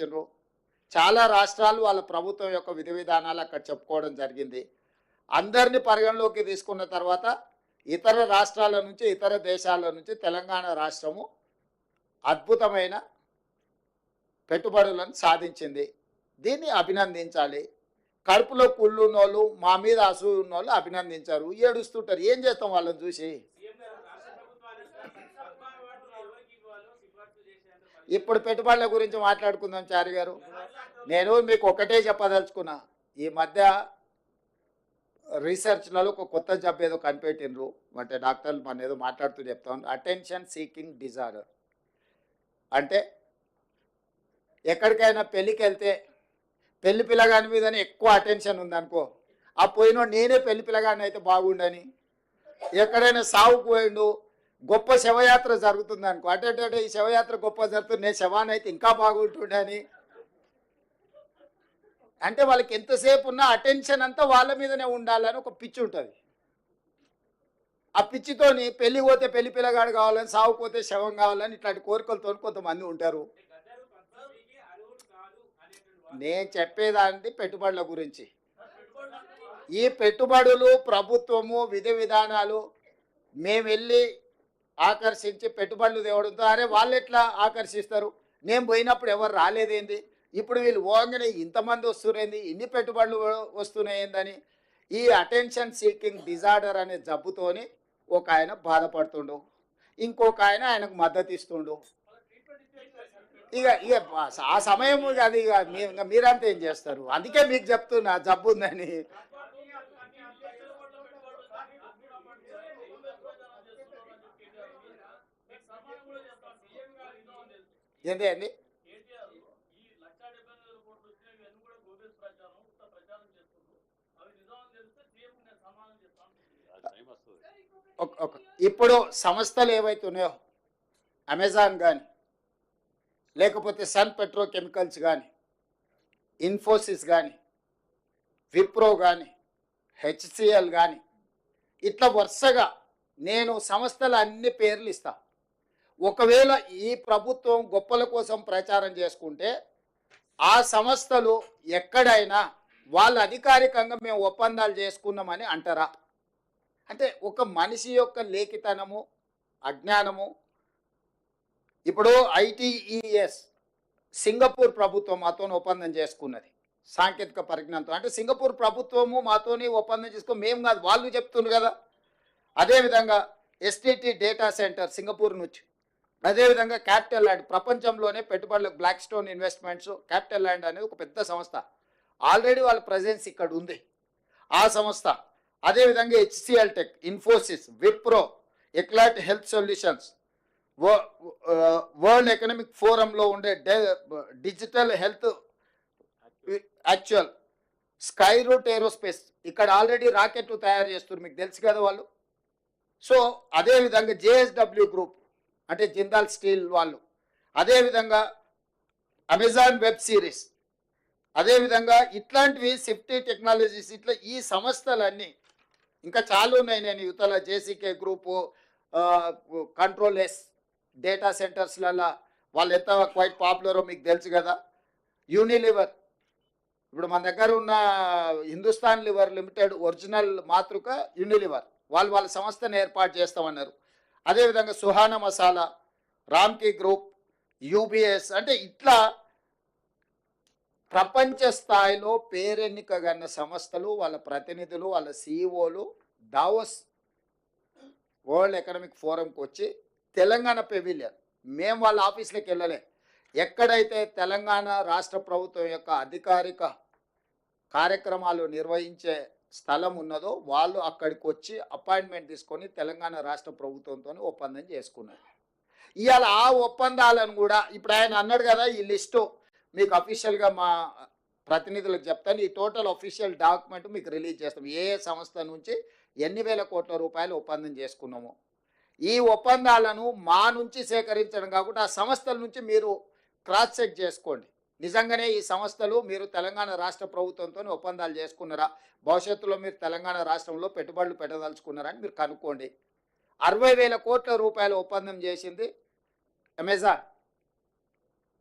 వచ్చిండ్రు. చాలా రాష్ట్రాలు వాళ్ళ ప్రభుత్వం యొక్క విధి విధానాలు అక్కడ చెప్పుకోవడం జరిగింది. అందరినీ పరిగణలోకి తీసుకున్న తర్వాత ఇతర రాష్ట్రాల నుంచి ఇతర దేశాల నుంచి తెలంగాణ రాష్ట్రము అద్భుతమైన పెట్టుబడులను సాధించింది. దీన్ని అభినందించాలి. కడుపులో కుళ్ళున్నోళ్ళు, మా మీద అసూయ ఉన్నోళ్ళు అభినందించారు, ఏడుస్తుంటారు. ఏం చేస్తాం వాళ్ళని చూసి? ఇప్పుడు పెట్టుబడుల గురించి మాట్లాడుకుందాం చారి గారు. నేను మీకు ఒకటే చెప్పదలుచుకున్నా, ఈ మధ్య రీసెర్చ్లలో ఒక కొత్త జబ్బు ఏదో కనిపెట్టిండ్రు. అంటే డాక్టర్లు మన ఏదో మాట్లాడుతూ చెప్తాను, అటెన్షన్ సీకింగ్ డిజార్డర్. అంటే ఎక్కడికైనా పెళ్ళికి వెళ్తే పెళ్లి పిల్లగాని మీదనే ఎక్కువ అటెన్షన్ ఉందనుకో, ఆ పోయినో నేనే పెళ్లి పిల్లగాని అయితే బాగుండని. ఎక్కడైనా సావుకు పోయిండు, గొప్ప శవయాత్ర జరుగుతుంది అనుకో, అంటే ఈ శవయాత్ర గొప్ప జరుగుతుంది, నేను శవాన్ని అయితే ఇంకా బాగుంటుండని. అంటే వాళ్ళకి ఎంతసేపు ఉన్న అటెన్షన్ అంతా వాళ్ళ మీదనే ఉండాలని ఒక పిచ్చి ఉంటుంది. ఆ పిచ్చితోని పెళ్లి పోతే పెళ్లి పిల్లగాడు కావాలని, సాగు పోతే శవం కావాలని ఇట్లాంటి కోరికలతో కొంతమంది ఉంటారు. నేను చెప్పేదాన్ని పెట్టుబడుల గురించి. ఈ పెట్టుబడులు ప్రభుత్వము విధి విధానాలు మేము వెళ్ళి ఆకర్షించి పెట్టుబడులు తేవడంతో, అరే వాళ్ళు ఎట్లా ఆకర్షిస్తారు, నేను పోయినప్పుడు ఎవరు రాలేదేంది, ఇప్పుడు వీళ్ళు పోగానే ఇంతమంది వస్తున్నాయింది, ఇన్ని పెట్టుబడులు వస్తున్నాయిందని ఈ అటెన్షన్ సీకింగ్ డిజార్డర్ అనే జబ్బుతోని ఒక ఆయన బాధపడుతుండు, ఇంకొక ఆయన ఆయనకు మద్దతు ఇస్తుండు. ఇక ఇక ఆ సమయం అది ఇక మీరంతా ఏం చేస్తారు? అందుకే మీకు చెప్తున్నా జబ్బు ఉందని. ఏంటి అండి? ఇప్పుడు సంస్థలు ఏవైతే ఉన్నాయో, అమెజాన్ కానీ, లేకపోతే సన్ పెట్రోకెమికల్స్ కానీ, ఇన్ఫోసిస్ కానీ, విప్రో కానీ, హెచ్సిఎల్ కానీ, ఇట్లా వరుసగా నేను సంస్థల అన్ని పేర్లు ఇస్తా. ఒకవేళ ఈ ప్రభుత్వం గొప్పల కోసం ప్రచారం చేసుకుంటే ఆ సంస్థలు ఎక్కడైనా వాళ్ళు అధికారికంగా మేము ఒప్పందాలు చేసుకున్నామని అంటారా? అంటే ఒక మనిషి యొక్క లేఖితనము, అజ్ఞానము. ఇప్పుడు ఐటీఈఎస్ సింగపూర్ ప్రభుత్వం మాతో ఒప్పందం చేసుకున్నది సాంకేతిక పరిజ్ఞానంతో. అంటే సింగపూర్ ప్రభుత్వము మాతోని ఒప్పందం చేసుకుని మేము కాదు, వాళ్ళు చెప్తున్నారు కదా. అదేవిధంగా ఎస్టీటీ డేటా సెంటర్ సింగపూర్ నుంచి, అదేవిధంగా క్యాపిటల్ ల్యాండ్, ప్రపంచంలోనే పెట్టుబడులకు Blackstone investments, capital land అనేది ఒక పెద్ద సంస్థ, ఆల్రెడీ వాళ్ళ ప్రజెన్స్ ఇక్కడ ఉంది ఆ సంస్థ. అదేవిధంగా హెచ్సిఎల్ టెక్, ఇన్ఫోసిస్, విప్రో, ఎక్లాట్ హెల్త్ సొల్యూషన్స్, వరల్డ్ ఎకనామిక్ ఫోరంలో ఉండే digital health actual, Skyroot aerospace, ఇక్కడ ఆల్రెడీ రాకెట్లు తయారు చేస్తున్నారు, మీకు తెలుసు కదా వాళ్ళు. సో అదేవిధంగా జేఎస్డబ్ల్యూ గ్రూప్ అంటే జిందాల్ స్టీల్ వాళ్ళు, అదేవిధంగా అమెజాన్ వెబ్ సిరీస్, అదేవిధంగా ఇట్లాంటివి సిఫ్టీ టెక్నాలజీస్, ఇట్లా ఈ సంస్థలన్నీ ఇంకా చాలా ఉన్నాయి. నేను యువతల జేసీకే గ్రూపు, కంట్రోల్ ఎస్ డేటా సెంటర్స్లలో వాళ్ళు ఎంత క్వైట్ పాపులరో మీకు తెలుసు కదా. యూనిలివర్, ఇప్పుడు మన దగ్గర ఉన్న హిందుస్థాన్ లివర్ లిమిటెడ్ ఒరిజినల్ మాతృక యూనిలివర్, వాళ్ళు వాళ్ళ సంస్థను ఏర్పాటు చేస్తామన్నారు. అదేవిధంగా సుహానా మసాలా, రామ్కీ గ్రూప్, యూబీఎస్, అంటే ఇట్లా ప్రపంచ స్థాయిలో పేరెన్నికగన్న సంస్థలు, వాళ్ళ ప్రతినిధులు, వాళ్ళ సిఇఓలు దావోస్ వరల్డ్ ఎకనామిక్ ఫోరంకి వచ్చి తెలంగాణ పెవిలియన్, మేము వాళ్ళ ఆఫీస్లోకి వెళ్ళలే, ఎక్కడైతే తెలంగాణ రాష్ట్ర ప్రభుత్వం యొక్క అధికారిక కార్యక్రమాలు నిర్వహించే స్థలం ఉన్నదో వాళ్ళు అక్కడికి వచ్చి అపాయింట్మెంట్ తీసుకొని తెలంగాణ రాష్ట్ర ప్రభుత్వంతో ఒప్పందం చేసుకున్నారు. ఇవాళ ఆ ఒప్పందాలను కూడా ఇప్పుడు ఆయన అన్నాడు కదా, ఈ లిస్టు మీకు అఫీషియల్గా మా ప్రతినిధులకు చెప్తాను, ఈ టోటల్ అఫీషియల్ డాక్యుమెంట్ మీకు రిలీజ్ చేస్తాం, ఏ సంస్థ నుంచి ఎన్ని వేల కోట్ల రూపాయలు ఒప్పందం చేసుకున్నామో. ఈ ఒప్పందాలను మా నుంచి సేకరించడం కాకుండా ఆ సంస్థల నుంచి మీరు క్రాస్ చెక్ చేసుకోండి. నిజంగానే ఈ సంస్థలు మీరు తెలంగాణ రాష్ట్ర ప్రభుత్వంతో ఒప్పందాలు చేసుకున్నారా, భవిష్యత్తులో మీరు తెలంగాణ రాష్ట్రంలో పెట్టుబడులు పెట్టదలుచుకున్నారా అని మీరు కనుక్కోండి. 60,000 కోట్ల రూపాయల ఒప్పందం చేసింది అమెజాన్.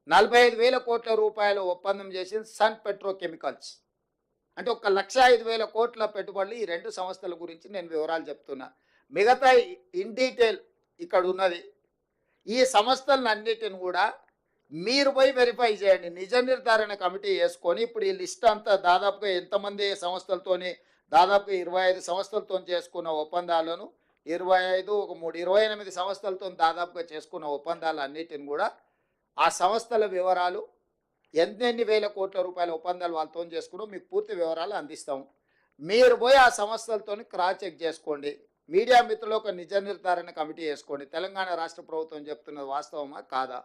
45,000 కోట్ల రూపాయల ఒప్పందం చేసింది సన్ పెట్రోకెమికల్స్. అంటే 1,05,000 కోట్ల పెట్టుబడులు ఈ 2 సంస్థల గురించి నేను వివరాలు చెప్తున్నా. మిగతా ఇన్ డీటెయిల్ ఇక్కడ ఉన్నది. ఈ సంస్థలన్నిటిని కూడా మీరు పోయి వెరిఫై చేయండి. నిజ నిర్ధారణ కమిటీ వేసుకొని ఇప్పుడు ఈ లిస్ట్ అంతా దాదాపుగా ఎంతమంది సంస్థలతోని దాదాపుగా 25 సంస్థలతో చేసుకున్న ఒప్పందాలను 25 ఒక 3 28 సంస్థలతో దాదాపుగా చేసుకున్న ఒప్పందాలన్నిటిని కూడా ఆ సంస్థల వివరాలు ఎన్నెన్ని వేల కోట్ల రూపాయల ఒప్పందాలు వాళ్ళతో చేసుకున్నాం మీకు పూర్తి వివరాలు అందిస్తాం. మీరు పోయి ఆ సంస్థలతో క్రాస్ చెక్ చేసుకోండి. మీడియా మిత్రులు ఒక నిజ నిర్ధారణ కమిటీ వేసుకోండి. తెలంగాణ రాష్ట్ర ప్రభుత్వం చెప్తున్నది వాస్తవమా కాదా,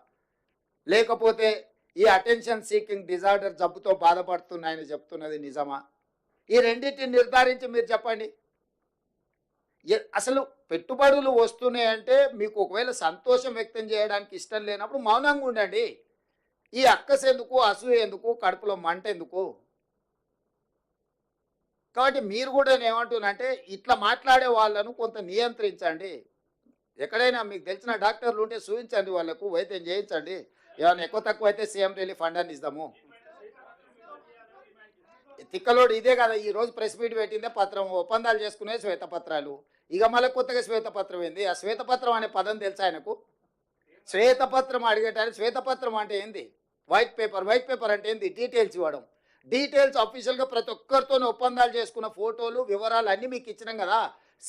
లేకపోతే ఈ అటెన్షన్ సీకింగ్ డిజార్డర్ జబ్బుతో బాధపడుతున్నాయని చెప్తున్నది నిజమా, ఈ రెండింటిని నిర్ధారించి మీరు చెప్పండి. అసలు పెట్టుబడులు వస్తున్నాయంటే మీకు ఒకవేళ సంతోషం వ్యక్తం చేయడానికి ఇష్టం లేనప్పుడు మౌనంగా ఉండండి. ఈ అక్కస ఎందుకు, అసూయ ఎందుకు, కడుపులో మంట ఎందుకు? కాబట్టి మీరు కూడా ఏమంటున్నానంటే ఇట్లా మాట్లాడే వాళ్ళను కొంత నియంత్రించండి. ఎక్కడైనా మీకు తెలిసిన డాక్టర్లు ఉంటే చూపించండి, వాళ్ళకు వైద్యం చేయించండి. ఏమైనా ఎక్కువ తక్కువ అయితే సీఎం రిలీఫ్ ఫండ్ అని ఇద్దాము. తిక్కలోడు ఇదే కదా ఈరోజు ప్రెస్ మీట్ పెట్టిందే పత్రం, ఒప్పందాలు చేసుకునే శ్వేతపత్రాలు. ఇక మళ్ళీ కొత్తగా శ్వేతపత్రం ఏంది? ఆ శ్వేతపత్రం అనే పదం తెలుసా ఆయనకు? శ్వేతపత్రం అడిగేటానికి శ్వేతపత్రం అంటే ఏంది? White paper. వైట్ పేపర్ అంటే ఏంది? డీటెయిల్స్ ఇవ్వడం. డీటెయిల్స్ అఫీషియల్గా ప్రతి ఒక్కరితో ఒప్పందాలు చేసుకున్న ఫోటోలు వివరాలు అన్నీ మీకు ఇచ్చినాం కదా.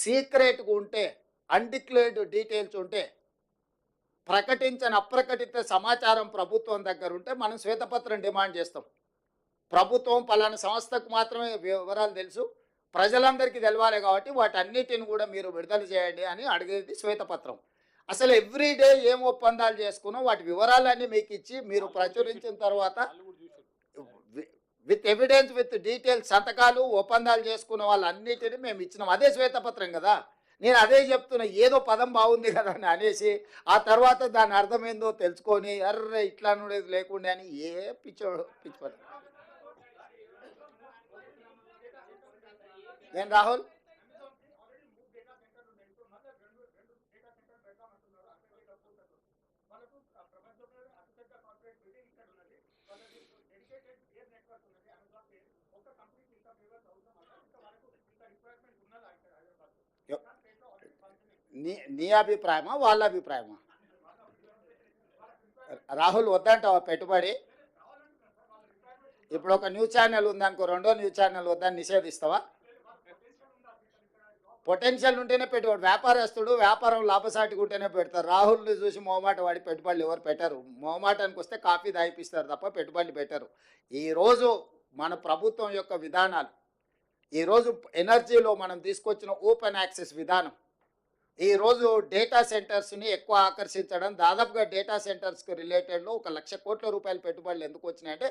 సీక్రెట్గా ఉంటే, అన్డిక్లేర్డ్ డీటెయిల్స్ ఉంటే, ప్రకటించని అప్రకటిత సమాచారం ప్రభుత్వం దగ్గర ఉంటే మనం శ్వేతపత్రం డిమాండ్ చేస్తాం. ప్రభుత్వం పలానా సంస్థకు మాత్రమే వివరాలు తెలుసు, ప్రజలందరికీ తెలవాలి కాబట్టి వాటన్నిటిని కూడా మీరు విడుదల చేయండి అని అడిగేది శ్వేతపత్రం. అసలు ఎవ్రీడే ఏం ఒప్పందాలు చేసుకున్నాం వాటి వివరాలన్నీ మీకు ఇచ్చి మీరు ప్రచురించిన తర్వాత విత్ ఎవిడెన్స్ విత్ డీటెయిల్స్ సంతకాలు ఒప్పందాలు చేసుకున్న వాళ్ళన్నిటిని మేము ఇచ్చినాం. అదే శ్వేతపత్రం కదా. నేను అదే చెప్తున్నా, ఏదో పదం బాగుంది కదా అని అనేసి ఆ తర్వాత దాని అర్థమైందో తెలుసుకొని అర్రే ఇట్లా అనేది లేకుండా అని ఏ పిచ్చిపడ నేను రాహుల్ నీ అభిప్రాయమా వాళ్ళ అభిప్రాయమా? రాహుల్ వద్దంటావా పెట్టుబడి? ఇప్పుడు ఒక న్యూస్ ఛానల్ ఉందనుకో, రెండో న్యూస్ ఛానల్ వద్దని నిషేధిస్తావా? పొటెన్షియల్ ఉంటేనే పెట్టుబడి. వ్యాపారస్తుడు వ్యాపారం లాభసాటిగా ఉంటేనే పెడతారు. రాహుల్ని చూసి మొహమాట వాడి పెట్టుబడులు ఎవరు పెట్టరు. మొహమాటానికి వస్తే కాఫీ దాయిపిస్తారు తప్ప పెట్టుబడులు పెట్టరు. ఈరోజు మన ప్రభుత్వం యొక్క విధానాలు, ఈరోజు ఎనర్జీలో మనం తీసుకొచ్చిన ఓపెన్ యాక్సెస్ విధానం, ఈరోజు డేటా సెంటర్స్ని ఎక్కువ ఆకర్షించడం, దాదాపుగా డేటా సెంటర్స్కి రిలేటెడ్లో 1,00,000 కోట్ల రూపాయల పెట్టుబడులు ఎందుకు వచ్చినాయంటే